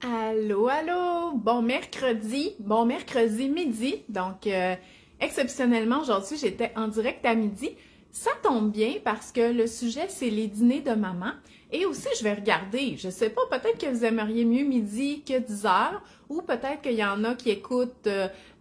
Allô, allô! Bon mercredi midi. Donc, exceptionnellement, aujourd'hui, j'étais en direct à midi. Ça tombe bien parce que le sujet, c'est les dîners de maman. Et aussi, je vais regarder, je sais pas, peut-être que vous aimeriez mieux midi que 10 heures, ou peut-être qu'il y en a qui écoutent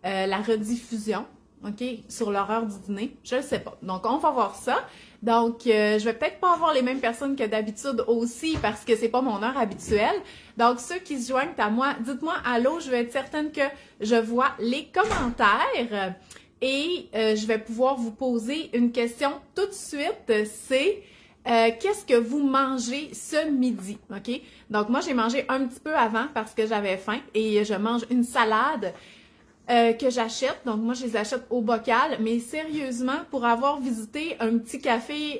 la rediffusion, OK, sur l'horaire du dîner. Je ne sais pas. Donc, on va voir ça. Donc, je vais peut-être pas avoir les mêmes personnes que d'habitude aussi parce que c'est pas mon heure habituelle. Donc, ceux qui se joignent à moi, dites-moi allô, je vais être certaine que je vois les commentaires et je vais pouvoir vous poser une question tout de suite. C'est qu'est-ce que vous mangez ce midi? OK? Donc, moi, j'ai mangé un petit peu avant parce que j'avais faim et je mange une salade que j'achète. Donc, moi, je les achète au bocal. Mais sérieusement, pour avoir visité un petit café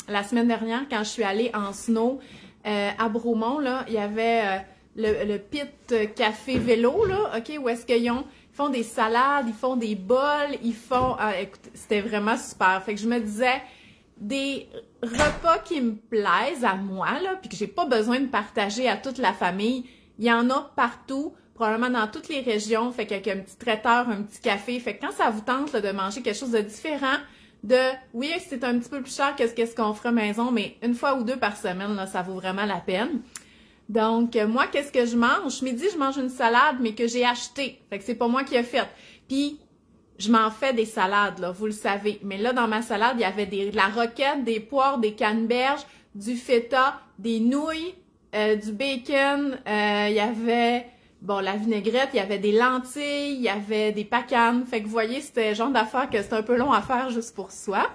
la semaine dernière, quand je suis allée en snow à Bromont, là, il y avait le Pit Café Vélo, là, OK, où est-ce qu'ils font des salades, ils font des bols, ils font... écoute, c'était vraiment super. Fait que je me disais, des repas qui me plaisent à moi, là, puis que j'ai pas besoin de partager à toute la famille, il y en a partout, probablement dans toutes les régions, fait qu'avec un petit traiteur, un petit café, fait que quand ça vous tente là, de manger quelque chose de différent, oui, c'est un petit peu plus cher que ce qu'on ferait maison, mais une fois ou deux par semaine, là, ça vaut vraiment la peine. Donc, moi, qu'est-ce que je mange? Midi, je mange une salade, mais que j'ai achetée, fait que c'est pas moi qui ai fait. Puis, je m'en fais des salades, là, vous le savez. Mais là, dans ma salade, il y avait de la roquette, des poires, des canneberges, du feta, des nouilles, du bacon, il y avait... Bon, la vinaigrette, il y avait des lentilles, il y avait des pacanes. Fait que vous voyez, c'était le genre d'affaires que c'est un peu long à faire juste pour soi.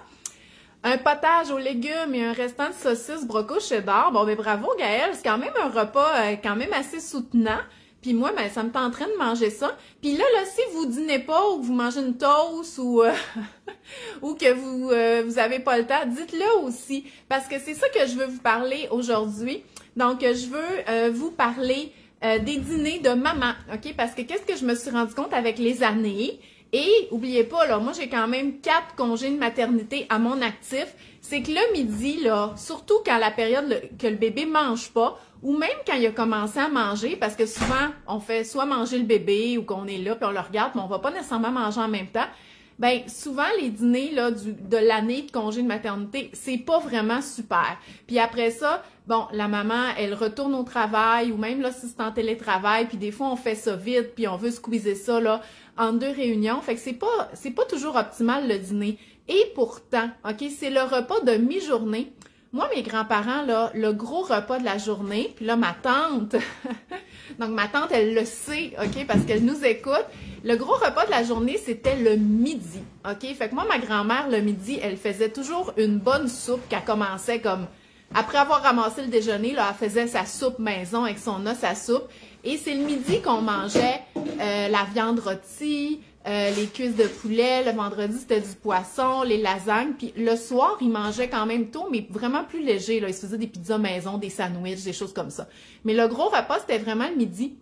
Un potage aux légumes et un restant de saucisses broco cheddar. Bon, ben bravo Gaëlle, c'est quand même un repas quand même assez soutenant. Puis moi, ben ça me tenterait de manger ça. Puis là, si vous dînez pas ou que vous mangez une toast ou ou que vous avez pas le temps, dites-le aussi. Parce que c'est ça que je veux vous parler aujourd'hui. Donc, je veux vous parler des dîners de maman, OK? Parce que qu'est-ce que je me suis rendu compte avec les années? Et, oubliez pas, là, moi, j'ai quand même 4 congés de maternité à mon actif. C'est que le midi, là, surtout quand la période que le bébé mange pas, ou même quand il a commencé à manger, parce que souvent, on fait soit manger le bébé ou qu'on est là, puis on le regarde, mais on va pas nécessairement manger en même temps. Ben souvent, les dîners là, de l'année de congé de maternité, c'est pas vraiment super. Puis après ça, bon, la maman, elle retourne au travail ou même là, si c'est en télétravail, puis des fois, on fait ça vite, puis on veut squeezer ça là, en 2 réunions. Fait que c'est pas toujours optimal le dîner. Et pourtant, OK, c'est le repas de mi-journée. Moi, mes grands-parents, là, le gros repas de la journée, puis là, ma tante, donc ma tante, elle le sait, OK, parce qu'elle nous écoute. Le gros repas de la journée, c'était le midi, OK? Fait que moi, ma grand-mère, le midi, elle faisait toujours une bonne soupe qu'elle commençait comme... Après avoir ramassé le déjeuner, là, elle faisait sa soupe maison avec son os à soupe. Et c'est le midi qu'on mangeait la viande rôtie, les cuisses de poulet. Le vendredi, c'était du poisson, les lasagnes. Puis le soir, ils mangeaient quand même tôt, mais vraiment plus léger, là. Ils se faisaient des pizzas maison, des sandwichs, des choses comme ça. Mais le gros repas, c'était vraiment le midi.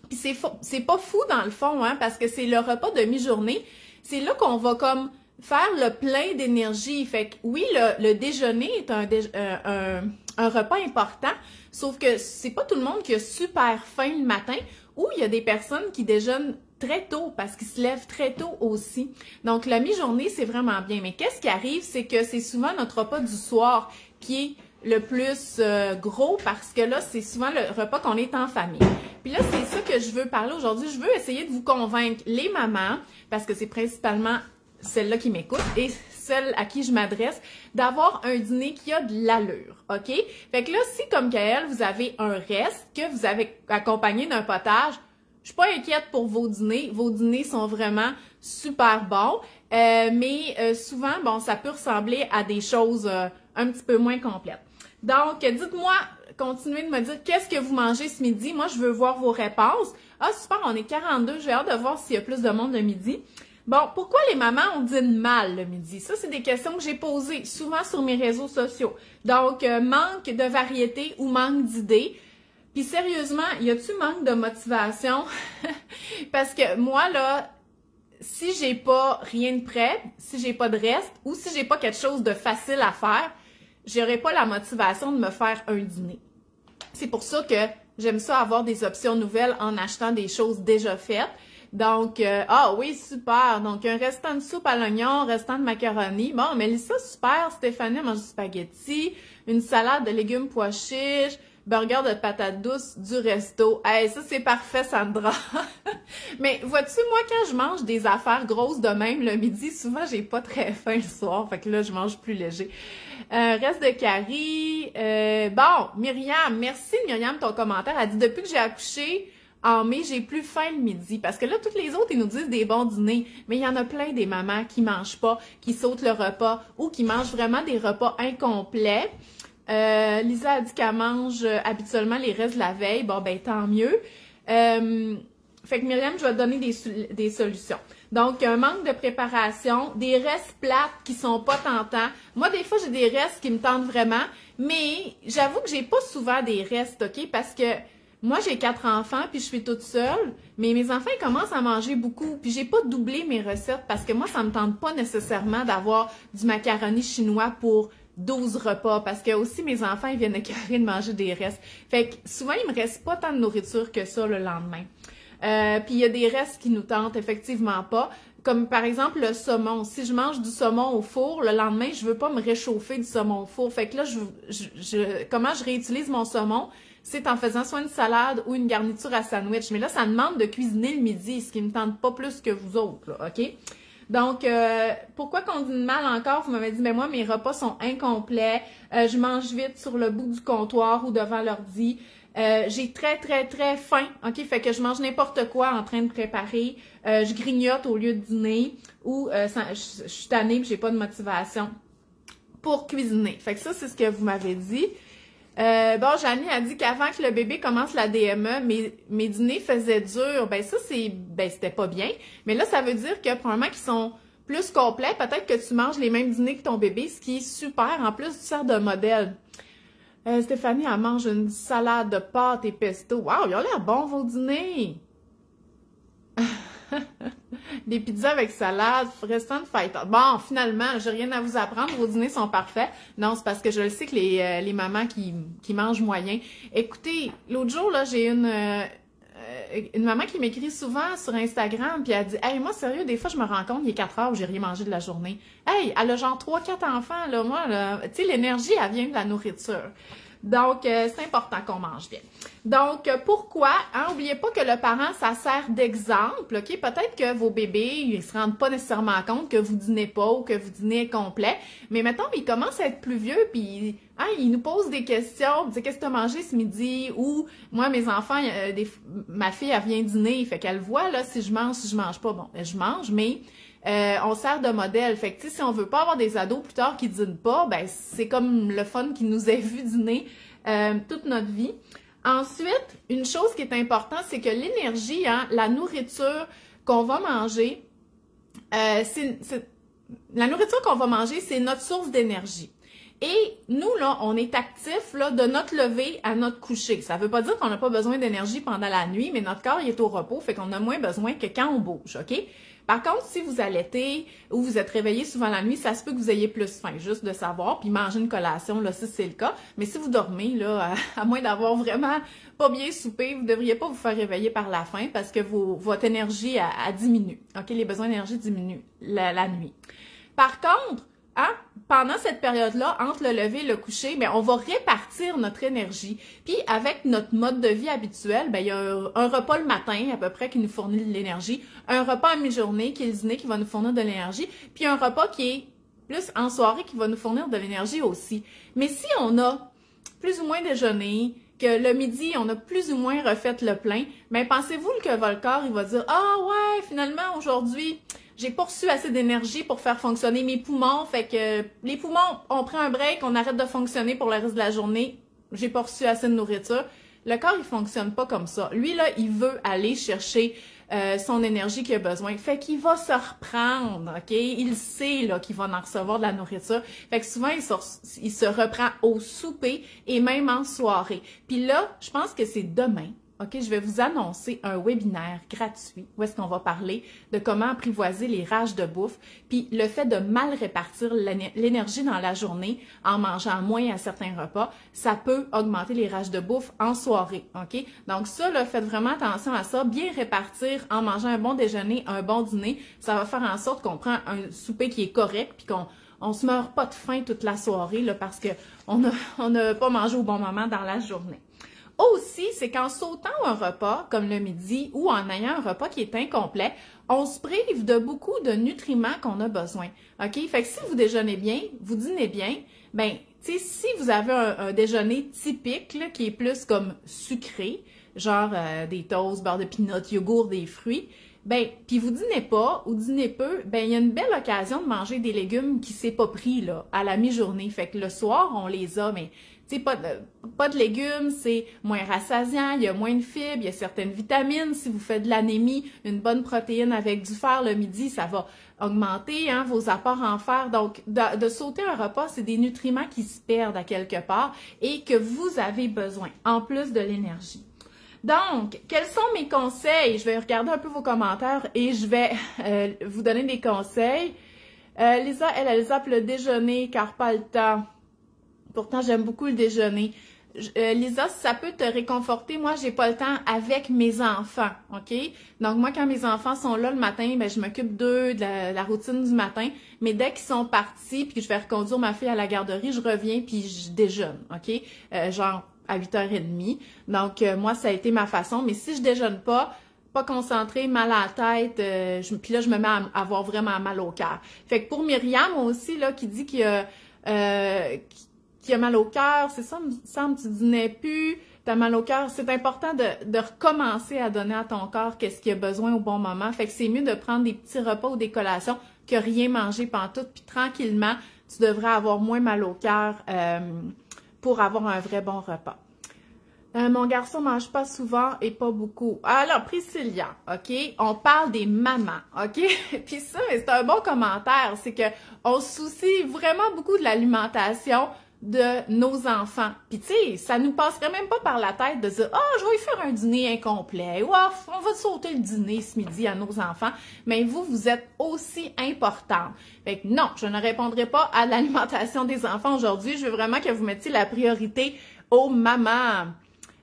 Puis c'est pas fou dans le fond, hein, parce que c'est le repas de mi-journée. C'est là qu'on va comme faire le plein d'énergie. Fait que oui, le déjeuner est un repas important, sauf que c'est pas tout le monde qui a super faim le matin, ou il y a des personnes qui déjeunent très tôt parce qu'ils se lèvent très tôt aussi. Donc la mi-journée, c'est vraiment bien. Mais qu'est-ce qui arrive, c'est que c'est souvent notre repas du soir qui est le plus gros parce que là, c'est souvent le repas qu'on est en famille. Puis là, c'est ça que je veux parler aujourd'hui. Je veux essayer de vous convaincre les mamans, parce que c'est principalement celles-là qui m'écoutent et celles à qui je m'adresse, d'avoir un dîner qui a de l'allure, OK? Fait que là, si comme Gaëlle, vous avez un reste que vous avez accompagné d'un potage, je suis pas inquiète pour vos dîners. Vos dîners sont vraiment super bons, mais souvent, bon, ça peut ressembler à des choses un petit peu moins complètes. Donc, dites-moi, continuez de me dire qu'est-ce que vous mangez ce midi. Moi, je veux voir vos réponses. Ah, super, on est 42. J'ai hâte de voir s'il y a plus de monde le midi. Bon, pourquoi les mamans, on dîne mal le midi? Ça, c'est des questions que j'ai posées souvent sur mes réseaux sociaux. Donc, manque de variété ou manque d'idées. Puis sérieusement, y a-tu manque de motivation? Parce que moi, là, si j'ai pas rien de prêt, si j'ai pas de reste, ou si j'ai pas quelque chose de facile à faire, j'aurais pas la motivation de me faire un dîner. C'est pour ça que J'aime ça avoir des options nouvelles en achetant des choses déjà faites. Donc, ah oui, super. Donc, un restant de soupe à l'oignon, un restant de macaroni. Bon, Mélissa, super. Stéphanie mange du spaghetti, une salade de légumes pois chiches, burger de patates douces du resto. Hey, ça, c'est parfait, Sandra. Mais vois-tu, moi, quand je mange des affaires grosses de même le midi, souvent, j'ai pas très faim le soir. Fait que là, je mange plus léger. Reste de curry. Bon, Myriam, merci Myriam, ton commentaire. Elle dit, depuis que j'ai accouché en mai, j'ai plus faim le midi. Parce que là, toutes les autres, ils nous disent des bons dîners. Mais il y en a plein des mamans qui mangent pas, qui sautent le repas ou qui mangent vraiment des repas incomplets. Lisa a dit qu'elle mange habituellement les restes de la veille. Bon, ben tant mieux. Fait que Myriam, je vais te donner des solutions. Donc, un manque de préparation, des restes plates qui sont pas tentants. Moi, des fois, j'ai des restes qui me tentent vraiment, mais j'avoue que j'ai pas souvent des restes, OK? Parce que moi, j'ai 4 enfants, puis je suis toute seule, mais mes enfants, ils commencent à manger beaucoup, puis j'ai pas doublé mes recettes parce que moi, ça me tente pas nécessairement d'avoir du macaroni chinois pour 12 repas, parce que aussi mes enfants, ils viennent écœurer de manger des restes. Fait que souvent, il me reste pas tant de nourriture que ça le lendemain. Puis il y a des restes qui nous tentent effectivement pas, comme par exemple le saumon. Si je mange du saumon au four, le lendemain, je veux pas me réchauffer du saumon au four. Fait que là, comment je réutilise mon saumon? C'est en faisant soit une salade ou une garniture à sandwich. Mais là, ça demande de cuisiner le midi, ce qui me tente pas plus que vous autres, là, OK? Donc, pourquoi qu'on dîne mal encore? Vous m'avez dit, mais moi, mes repas sont incomplets. Je mange vite sur le bout du comptoir ou devant l'ordi. J'ai très, très, très faim, OK? Fait que je mange n'importe quoi en train de préparer. Je grignote au lieu de dîner ou je suis tannée et j'ai pas de motivation pour cuisiner. Fait que ça, c'est ce que vous m'avez dit. Bon, Janie a dit qu'avant que le bébé commence la DME, mes dîners faisaient dur. Ben ça, c'était pas bien. Mais là, ça veut dire que probablement qu'ils sont plus complets. Peut-être que tu manges les mêmes dîners que ton bébé, ce qui est super. En plus, tu sers de modèle. Stéphanie, elle mange une salade de pâtes et pesto. Wow, ils ont l'air bons, vos dîners! Des pizzas avec salade, restant de fête. Bon, finalement, j'ai rien à vous apprendre, vos dîners sont parfaits. Non, c'est parce que je le sais que les mamans qui mangent moyen. Écoutez, l'autre jour, là, j'ai une maman qui m'écrit souvent sur Instagram, puis elle dit « Hey, moi, sérieux, des fois, je me rends compte, il est 4 heures où j'ai rien mangé de la journée. » Hey, elle a genre 3-4 enfants, là, moi, là, tu sais, l'énergie, elle vient de la nourriture. Donc, c'est important qu'on mange bien. Donc, pourquoi? Hein, n'oubliez pas que le parent, ça sert d'exemple, OK? Peut-être que vos bébés, ils se rendent pas nécessairement compte que vous dînez pas ou que vous dînez complet, mais mettons, ils commencent à être plus vieux, puis hein, ils nous posent des questions, ils disent « Qu'est-ce que tu as mangé ce midi? » Ou, moi, mes enfants, ma fille, elle vient dîner, fait qu'elle voit, là, si je mange pas. Bon, je mange, mais... on sert de modèle. Fait que, si on veut pas avoir des ados plus tard qui dînent pas, ben c'est comme le fun qui nous a vu dîner toute notre vie. Ensuite, une chose qui est importante, c'est que l'énergie, hein, la nourriture qu'on va manger, la nourriture qu'on va manger, c'est notre source d'énergie. Et nous, là, on est actifs là, de notre lever à notre coucher. Ça veut pas dire qu'on n'a pas besoin d'énergie pendant la nuit, mais notre corps il est au repos, fait qu'on a moins besoin que quand on bouge, OK? Par contre, si vous allaitez ou vous êtes réveillé souvent la nuit, ça se peut que vous ayez plus faim, juste de savoir, puis manger une collation, là, si c'est le cas. Mais si vous dormez, là, à moins d'avoir vraiment pas bien soupé, vous ne devriez pas vous faire réveiller par la faim parce que votre énergie, elle diminue. OK? Les besoins d'énergie diminuent la nuit. Par contre, hein, pendant cette période-là, entre le lever et le coucher, bien, on va répartir notre énergie. Puis, avec notre mode de vie habituel, bien, il y a un repas le matin, à peu près, qui nous fournit de l'énergie, un repas à mi-journée, qui est le dîner, qui va nous fournir de l'énergie, puis un repas qui est plus en soirée, qui va nous fournir de l'énergie aussi. Mais si on a plus ou moins déjeuné, que le midi, on a plus ou moins refait le plein, bien, pensez-vous que votre corps, il va dire « Ah ouais, finalement, aujourd'hui... » j'ai pas reçu assez d'énergie pour faire fonctionner mes poumons, fait que les poumons, on prend un break, on arrête de fonctionner pour le reste de la journée, j'ai pas reçu assez de nourriture. Le corps, il fonctionne pas comme ça. Lui, là, il veut aller chercher son énergie qu'il a besoin. Fait qu'il va se reprendre, OK? Il sait, là, qu'il va en recevoir de la nourriture. Fait que souvent, il se reprend au souper et même en soirée. Puis là, je pense que c'est demain OK, je vais vous annoncer un webinaire gratuit où est-ce qu'on va parler de comment apprivoiser les rages de bouffe, puis le fait de mal répartir l'énergie dans la journée en mangeant moins à certains repas, ça peut augmenter les rages de bouffe en soirée, OK? Donc ça, là, faites vraiment attention à ça, bien répartir en mangeant un bon déjeuner, un bon dîner, ça va faire en sorte qu'on prend un souper qui est correct, puis qu'on se meurt pas de faim toute la soirée, là, parce qu'on n'a pas mangé au bon moment dans la journée. Aussi, c'est qu'en sautant un repas, comme le midi, ou en ayant un repas qui est incomplet, on se prive de beaucoup de nutriments qu'on a besoin. OK? Fait que si vous déjeunez bien, vous dînez bien, ben, tu sais, si vous avez un déjeuner typique, là, qui est plus comme sucré, genre des toasts, beurre de pinot, yogourt, des fruits, ben, puis vous dînez pas ou dînez peu, ben, il y a une belle occasion de manger des légumes qui s'est pas pris, là, à la mi-journée. Fait que le soir, on les a, mais tu sais, pas de légumes, c'est moins rassasiant, il y a moins de fibres, il y a certaines vitamines. Si vous faites de l'anémie, une bonne protéine avec du fer le midi, ça va augmenter vos apports en fer. Donc, de sauter un repas, c'est des nutriments qui se perdent à quelque part et que vous avez besoin, en plus de l'énergie. Donc, quels sont mes conseils? Je vais regarder un peu vos commentaires et je vais vous donner des conseils. Lisa, elle zappe le déjeuner car pas le temps. Pourtant, j'aime beaucoup le déjeuner. Lisa, si ça peut te réconforter, moi, j'ai pas le temps avec mes enfants, OK? Donc, moi, quand mes enfants sont là le matin, ben, je m'occupe d'eux, de la routine du matin. Mais dès qu'ils sont partis, puis que je vais reconduire ma fille à la garderie, je reviens puis je déjeune, OK? Genre à 8h30. Donc, moi, ça a été ma façon. Mais si je déjeune pas concentrée, mal à la tête, puis là, je me mets à avoir vraiment mal au cœur. Fait que pour Myriam aussi, là, qui dit qu'il y a mal au cœur, c'est ça, me semble, tu dînais plus, tu as mal au cœur. C'est important de recommencer à donner à ton corps qu'est-ce qu'il a besoin au bon moment. Fait que c'est mieux de prendre des petits repas ou des collations que rien manger pantoute, puis tranquillement, tu devrais avoir moins mal au cœur pour avoir un vrai bon repas. Mon garçon mange pas souvent et pas beaucoup. Alors, Priscilla, OK? On parle des mamans, OK? Puis ça, c'est un bon commentaire, c'est que on se soucie vraiment beaucoup de l'alimentation de nos enfants. Puis tu sais, ça nous passerait même pas par la tête de dire « Ah, je vais y faire un dîner incomplet. » Ou ah, « On va sauter le dîner ce midi à nos enfants. » Mais vous êtes aussi importante. Fait que non, je ne répondrai pas à l'alimentation des enfants aujourd'hui. Je veux vraiment que vous mettiez la priorité aux mamans.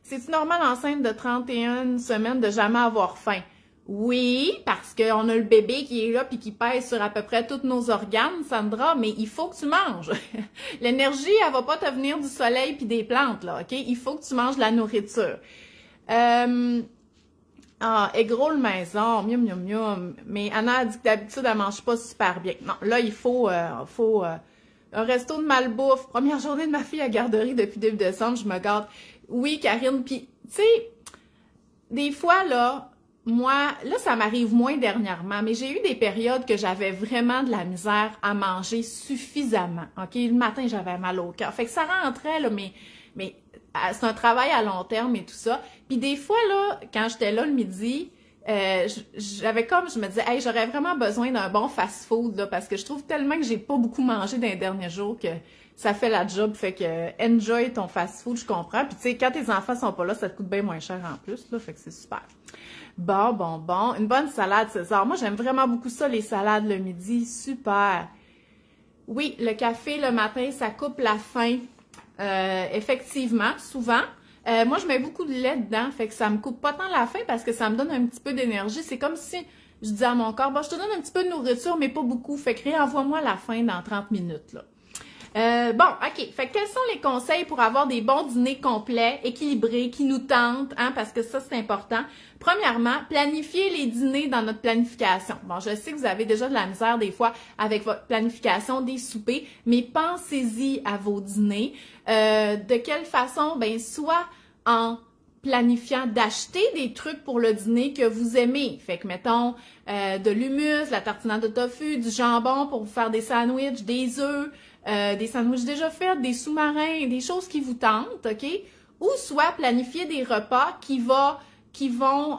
C'est-tu normal enceinte de 31 semaines de jamais avoir faim? Oui, parce qu'on a le bébé qui est là puis qui pèse sur à peu près tous nos organes, Sandra, mais il faut que tu manges. L'énergie, elle va pas te venir du soleil puis des plantes, là, OK? Il faut que tu manges de la nourriture. Egg roll maison, miam, miam, miam. Mais Anna a dit que d'habitude, elle mange pas super bien. Non, là, il faut un resto de malbouffe. Première journée de ma fille à garderie depuis début décembre, je me garde. Oui, Karine, puis tu sais, des fois, là, moi, là, ça m'arrive moins dernièrement, mais j'ai eu des périodes que j'avais vraiment de la misère à manger suffisamment, OK? Le matin, j'avais mal au cœur. Fait que ça rentrait, là, mais c'est un travail à long terme et tout ça. Puis des fois, là, quand j'étais là le midi, je me disais, hey, j'aurais vraiment besoin d'un bon fast-food, là, parce que je trouve tellement que j'ai pas beaucoup mangé dans les derniers jours que ça fait la job, fait que enjoy ton fast-food, je comprends. Puis tu sais, quand tes enfants sont pas là, ça te coûte bien moins cher en plus, là, fait que c'est super. Bon, une bonne salade César. Moi, j'aime vraiment beaucoup ça, les salades le midi, super. Oui, le café le matin, ça coupe la faim, effectivement, souvent. Moi, je mets beaucoup de lait dedans, fait que ça me coupe pas tant la faim parce que ça me donne un petit peu d'énergie. C'est comme si je dis à mon corps, bon, je te donne un petit peu de nourriture, mais pas beaucoup. Fait que réenvoie-moi la faim dans 30 minutes, là. Bon, OK. Fait que quels sont les conseils pour avoir des bons dîners complets, équilibrés, qui nous tentent, hein, parce que ça, c'est important. Premièrement, planifier les dîners dans notre planification. Bon, je sais que vous avez déjà de la misère des fois avec votre planification des soupers, mais pensez-y à vos dîners. De quelle façon? Ben, soit en planifiant d'acheter des trucs pour le dîner que vous aimez. Fait que, mettons, de l'hummus, la tartinade de tofu, du jambon pour vous faire des sandwichs, des œufs, des sandwichs déjà faits, des sous-marins, des choses qui vous tentent, OK? Ou soit planifier des repas qui vont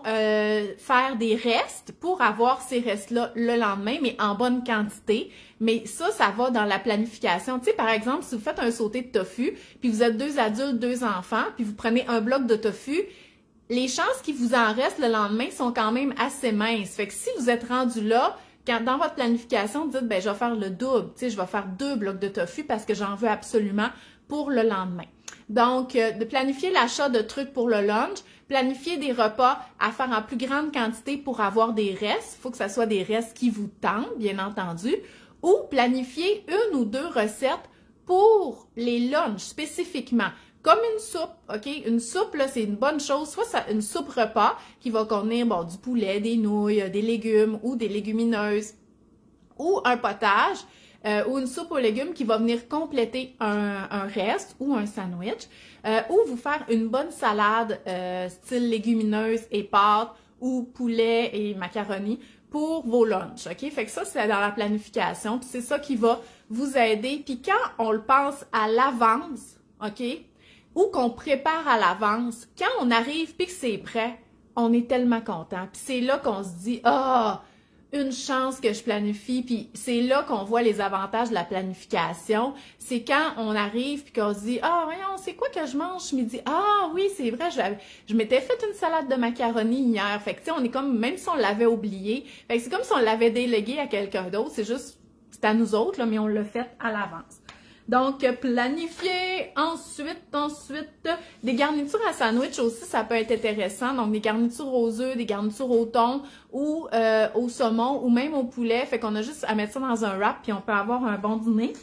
faire des restes pour avoir ces restes-là le lendemain, mais en bonne quantité. Mais ça va dans la planification. Tu sais, par exemple, si vous faites un sauté de tofu, puis vous êtes 2 adultes, 2 enfants, puis vous prenez un bloc de tofu, les chances qu'il vous en reste le lendemain sont quand même assez minces. Fait que si vous êtes rendu là, quand dans votre planification, dites, ben je vais faire le double, tu sais, je vais faire 2 blocs de tofu parce que j'en veux absolument pour le lendemain. Donc, de planifier l'achat de trucs pour le lunch, planifier des repas à faire en plus grande quantité pour avoir des restes. Il faut que ce soit des restes qui vous tentent, bien entendu. Ou planifier 1 ou 2 recettes pour les lunchs spécifiquement. Comme une soupe, OK? Une soupe, là, c'est une bonne chose. Soit ça, une soupe repas qui va contenir, bon, du poulet, des nouilles, des légumes ou des légumineuses. Ou un potage, ou une soupe aux légumes qui va venir compléter un reste ou un sandwich. Ou vous faire une bonne salade style légumineuse et pâtes ou poulet et macaroni pour vos lunchs, OK? Fait que ça, c'est dans la planification, puis c'est ça qui va vous aider. Puis quand on le pense à l'avance, OK? Ou qu'on prépare à l'avance, quand on arrive puis que c'est prêt, on est tellement content. Puis c'est là qu'on se dit, ah, une chance que je planifie. Puis c'est là qu'on voit les avantages de la planification. C'est quand on arrive puis qu'on se dit, ah, voyons, c'est quoi que je mange ce midi? Ah oui, c'est vrai, je m'étais fait une salade de macaroni hier. Fait que tu sais, on est comme, même si on l'avait oublié, fait que c'est comme si on l'avait délégué à quelqu'un d'autre. C'est juste, c'est à nous autres, là, mais on l'a fait à l'avance. Donc, planifier. Ensuite, des garnitures à sandwich aussi, ça peut être intéressant. Donc, des garnitures aux œufs, des garnitures au thon ou au saumon ou même au poulet. Fait qu'on a juste à mettre ça dans un wrap puis on peut avoir un bon dîner.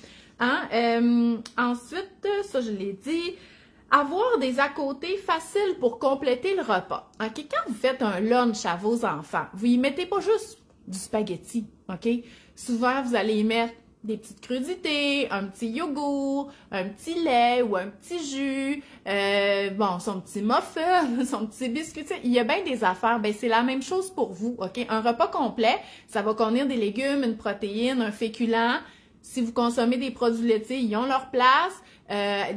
Hein? Ensuite, ça je l'ai dit, avoir des à côté faciles pour compléter le repas. OK? Quand vous faites un lunch à vos enfants, vous y mettez pas juste du spaghetti. OK? Souvent, vous allez y mettre des petites crudités, un petit yogourt, un petit lait ou un petit jus, bon, son petit muffin, son petit biscuit, il y a bien des affaires. Ben c'est la même chose pour vous, OK? Un repas complet, ça va contenir des légumes, une protéine, un féculent. Si vous consommez des produits laitiers, ils ont leur place,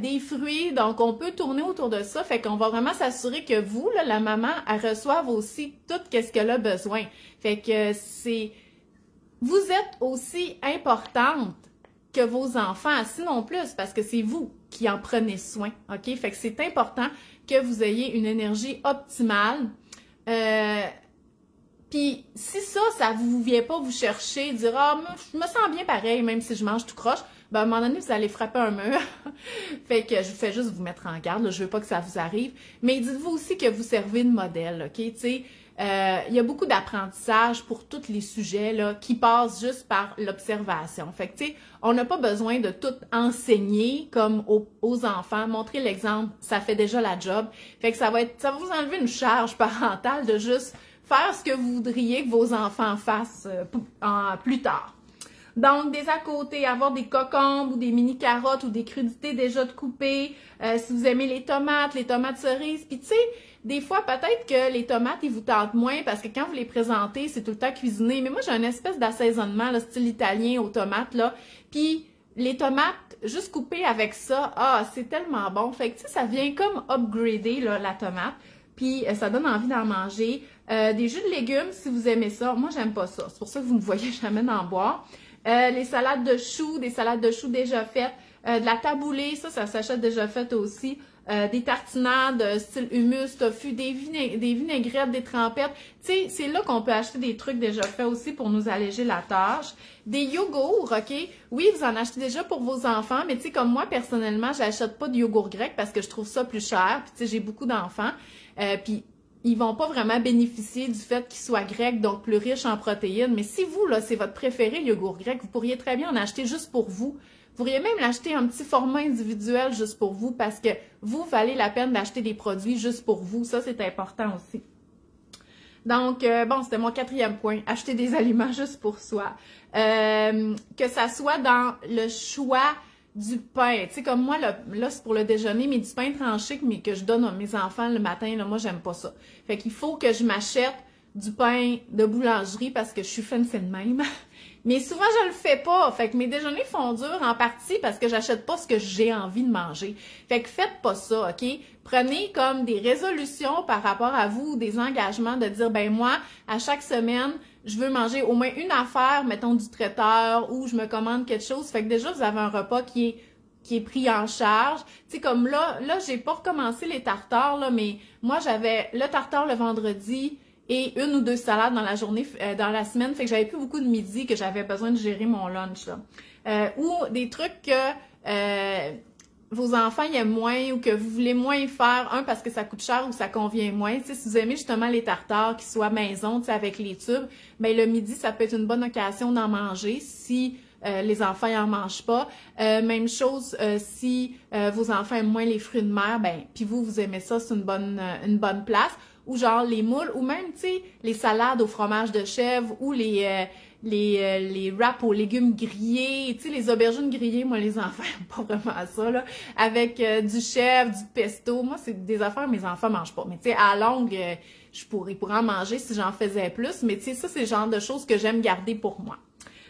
des fruits, donc on peut tourner autour de ça. Fait qu'on va vraiment s'assurer que vous, là, la maman, elle reçoive aussi tout ce qu'elle a besoin. Fait que c'est... Vous êtes aussi importante que vos enfants, sinon plus, parce que c'est vous qui en prenez soin, OK? Fait que c'est important que vous ayez une énergie optimale. Puis si ça vous vient pas vous chercher, dire « Ah, je me sens bien pareil, même si je mange tout croche », ben à un moment donné, vous allez frapper un mur. Fait que je fais juste vous mettre en garde, là, je veux pas que ça vous arrive. Mais dites-vous aussi que vous servez de modèle, OK? Tu sais, il y a beaucoup d'apprentissage pour tous les sujets là, qui passent juste par l'observation. Fait que, tu sais, on n'a pas besoin de tout enseigner comme aux enfants. Montrer l'exemple, ça fait déjà la job. Fait que ça va vous enlever une charge parentale de juste faire ce que vous voudriez que vos enfants fassent plus tard. Donc, des à côté, avoir des cocombes ou des mini carottes ou des crudités déjà coupées. Si vous aimez les tomates cerises. Puis, tu sais, des fois, peut-être que les tomates, ils vous tentent moins parce que quand vous les présentez, c'est tout le temps cuisiné. Mais moi, j'ai une espèce d'assaisonnement, là, style italien aux tomates, là. Puis, les tomates, juste coupées avec ça, ah, c'est tellement bon. Fait que, tu sais, ça vient comme upgrader, là, la tomate. Puis, ça donne envie d'en manger. Des jus de légumes, si vous aimez ça. Moi, j'aime pas ça. C'est pour ça que vous me voyez jamais en boire. Les salades de choux, des salades de choux déjà faites. De la taboulée, ça s'achète déjà fait aussi. Des tartinades, style hummus, tofu, des vinaigrettes, des trempettes. Tu sais, c'est là qu'on peut acheter des trucs déjà faits aussi pour nous alléger la tâche. Des yogourts, OK? Oui, vous en achetez déjà pour vos enfants, mais tu sais, comme moi, personnellement, j'achète pas de yogourt grec parce que je trouve ça plus cher. Puis tu sais, j'ai beaucoup d'enfants. Puis ils vont pas vraiment bénéficier du fait qu'ils soient grecs, donc plus riches en protéines. Mais si vous, là, c'est votre préféré, le yogourt grec, vous pourriez très bien en acheter juste pour vous. Vous pourriez même l'acheter en petit format individuel juste pour vous parce que vous valez la peine d'acheter des produits juste pour vous. Ça, c'est important aussi. Donc, bon, c'était mon 4e point. Acheter des aliments juste pour soi. Que ça soit dans le choix du pain. Tu sais, comme moi, là c'est pour le déjeuner, mais du pain tranché mais que je donne à mes enfants le matin, là, moi, j'aime pas ça. Fait qu'il faut que je m'achète du pain de boulangerie parce que je suis fancy de même. Mais souvent, je le fais pas. Fait que mes déjeuners font dur en partie parce que j'achète pas ce que j'ai envie de manger. Fait que faites pas ça, OK? Prenez comme des résolutions par rapport à vous, des engagements de dire, ben moi, à chaque semaine, je veux manger au moins une affaire, mettons du traiteur, ou je me commande quelque chose. Fait que déjà, vous avez un repas qui est qui est pris en charge. Tu sais, comme là, j'ai pas recommencé les tartares, là, mais moi, j'avais le tartare le vendredi et une ou deux salades dans la journée, dans la semaine. Fait que j'avais plus beaucoup de midi, que j'avais besoin de gérer mon lunch, là. Ou des trucs que vos enfants y aiment moins ou que vous voulez moins faire, parce que ça coûte cher ou ça convient moins. Tu sais, si vous aimez justement les tartares qui soient maison, tu sais, avec les tubes, ben le midi, ça peut être une bonne occasion d'en manger si les enfants n'en mangent pas. Même chose si vos enfants aiment moins les fruits de mer, ben puis vous aimez ça, c'est une bonne place. Ou genre les moules, ou même, tu sais, les salades au fromage de chèvre ou les wraps aux légumes grillés, tu sais, les aubergines grillées, moi, les enfants n'aiment pas vraiment ça, là, avec du chèvre, du pesto. Moi, c'est des affaires que mes enfants mangent pas. Mais tu sais, à la longue, ils pourraient en manger si j'en faisais plus. Mais tu sais, ça, c'est le genre de choses que j'aime garder pour moi.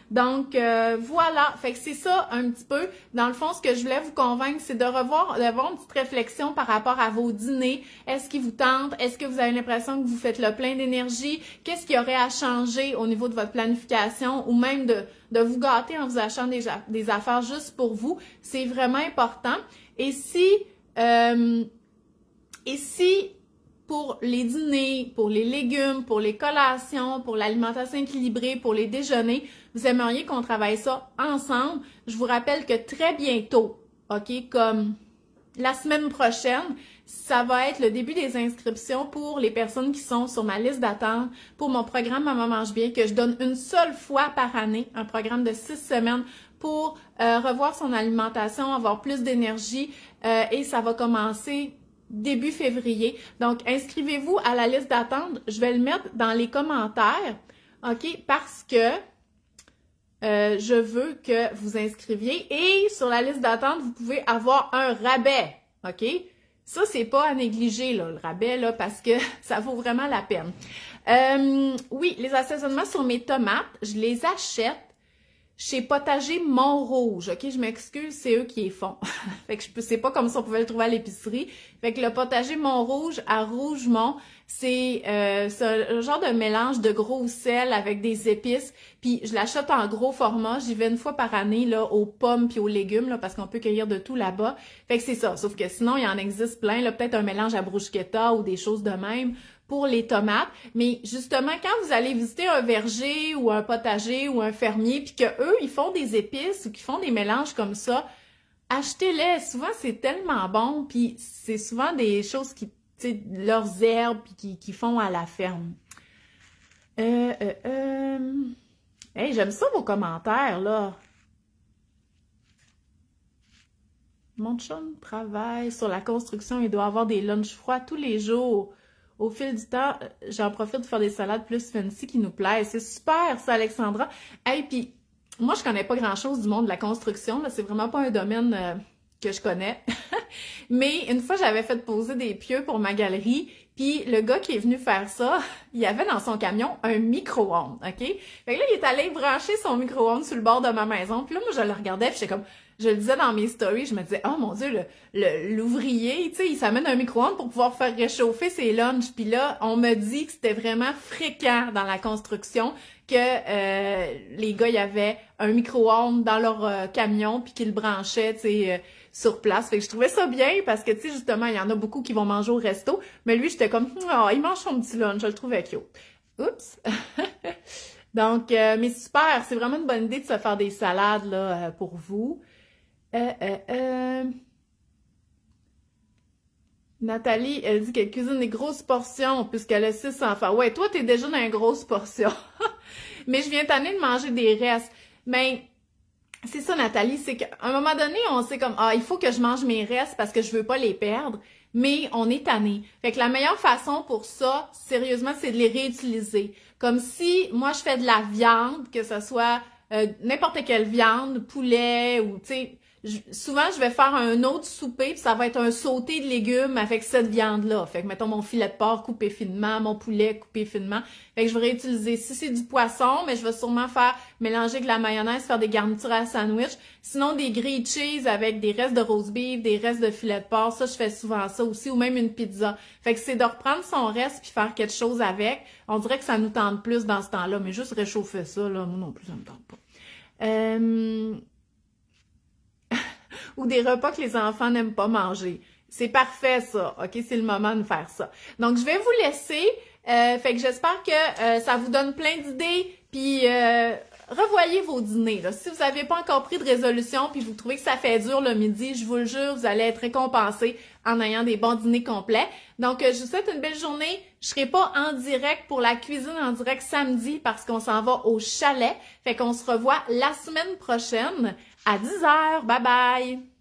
Donc, voilà. Fait que c'est ça, un petit peu. Dans le fond, ce que je voulais vous convaincre, c'est d'avoir une petite réflexion par rapport à vos dîners. Est-ce qu'ils vous tentent? Est-ce que vous avez l'impression que vous faites le plein d'énergie? Qu'est-ce qu'il y aurait à changer au niveau de votre planification ou même de vous gâter en vous achetant des affaires juste pour vous? C'est vraiment important. Et si pour les dîners, pour les légumes, pour les collations, pour l'alimentation équilibrée, pour les déjeuners, vous aimeriez qu'on travaille ça ensemble, je vous rappelle que très bientôt, OK, comme la semaine prochaine, ça va être le début des inscriptions pour les personnes qui sont sur ma liste d'attente pour mon programme Maman mange bien que je donne une seule fois par année, un programme de 6 semaines pour revoir son alimentation, avoir plus d'énergie et ça va commencer début février. Donc, inscrivez-vous à la liste d'attente. Je vais le mettre dans les commentaires, OK? Parce que je veux que vous inscriviez. Et sur la liste d'attente, vous pouvez avoir un rabais, OK? Ça, c'est pas à négliger, là, le rabais, là, parce que ça vaut vraiment la peine. Oui, les assaisonnements sur mes tomates, je les achète chez Potager Mont-Rouge, OK? Je m'excuse, c'est eux qui les font. Fait que c'est pas comme ça on pouvait le trouver à l'épicerie. Fait que le Potager Mont-Rouge à Rougemont, c'est un genre de mélange de gros sel avec des épices. Puis je l'achète en gros format. J'y vais une fois par année là aux pommes puis aux légumes là parce qu'on peut cueillir de tout là-bas. Fait que c'est ça. Sauf que sinon, il en existe plein. Là, peut-être un mélange à bruschetta ou des choses de même pour les tomates. Mais justement, quand vous allez visiter un verger ou un potager ou un fermier, puis que eux, ils font des épices ou qu'ils font des mélanges comme ça, achetez-les. Souvent, c'est tellement bon, puis c'est souvent des choses qui, tu sais, leurs herbes qui font à la ferme. Hey, j'aime ça vos commentaires, là. Mon chum travaille sur la construction, il doit avoir des lunchs froids tous les jours. Au fil du temps, j'en profite de faire des salades plus fancy qui nous plaisent. C'est super, ça, Alexandra. Hey, puis moi, je connais pas grand-chose du monde de la construction. Là, c'est vraiment pas un domaine que je connais. Mais une fois, j'avais fait poser des pieux pour ma galerie. Puis le gars qui est venu faire ça, il avait dans son camion un micro-ondes, OK? Fait que là, il est allé brancher son micro-ondes sur le bord de ma maison. Puis là, moi, je le regardais, puis j'étais comme... Je le disais dans mes stories, je me disais, oh mon Dieu, l'ouvrier, tu sais, il s'amène un micro-ondes pour pouvoir faire réchauffer ses lunchs. Puis là, on me dit que c'était vraiment fréquent dans la construction que les gars, il y avait un micro-ondes dans leur camion puis qu'ils le branchaient, tu sais, sur place. Fait que je trouvais ça bien parce que, tu sais, justement, il y en a beaucoup qui vont manger au resto. Mais lui, j'étais comme, oh, il mange son petit lunch, je le trouvais cute. Oups! Donc, mais super, c'est vraiment une bonne idée de se faire des salades, là, pour vous. Nathalie, elle dit qu'elle cuisine des grosses portions puisqu'elle a 6 enfants. Ouais, toi, t'es déjà dans une grosse portion. Mais je viens tanner de manger des restes. Mais c'est ça, Nathalie, c'est qu'à un moment donné, on sait comme, ah, il faut que je mange mes restes parce que je veux pas les perdre. Mais on est tanné. Fait que la meilleure façon pour ça, sérieusement, c'est de les réutiliser. Comme si, moi, je fais de la viande, que ce soit n'importe quelle viande, poulet ou, tu sais, souvent, je vais faire un autre souper, puis ça va être un sauté de légumes avec cette viande-là. Fait que, mettons, mon filet de porc coupé finement, mon poulet coupé finement. Fait que je vais réutiliser, si c'est du poisson, mais je vais sûrement faire mélanger de la mayonnaise, faire des garnitures à sandwich. Sinon, des grilled cheese avec des restes de roast beef, des restes de filet de porc. Ça, je fais souvent ça aussi, ou même une pizza. Fait que c'est de reprendre son reste puis faire quelque chose avec. On dirait que ça nous tente plus dans ce temps-là, mais juste réchauffer ça, là, moi non plus, ça me tente pas. ou des repas que les enfants n'aiment pas manger. C'est parfait, ça. OK? C'est le moment de faire ça. Donc, je vais vous laisser. Fait que j'espère que ça vous donne plein d'idées. Puis, revoyez vos dîners. Là. Si vous n'avez pas encore pris de résolution puis vous trouvez que ça fait dur le midi, je vous le jure, vous allez être récompensé en ayant des bons dîners complets. Donc, je vous souhaite une belle journée. Je serai pas en direct pour la cuisine en direct samedi parce qu'on s'en va au chalet. Fait qu'on se revoit la semaine prochaine à 10h. Bye bye!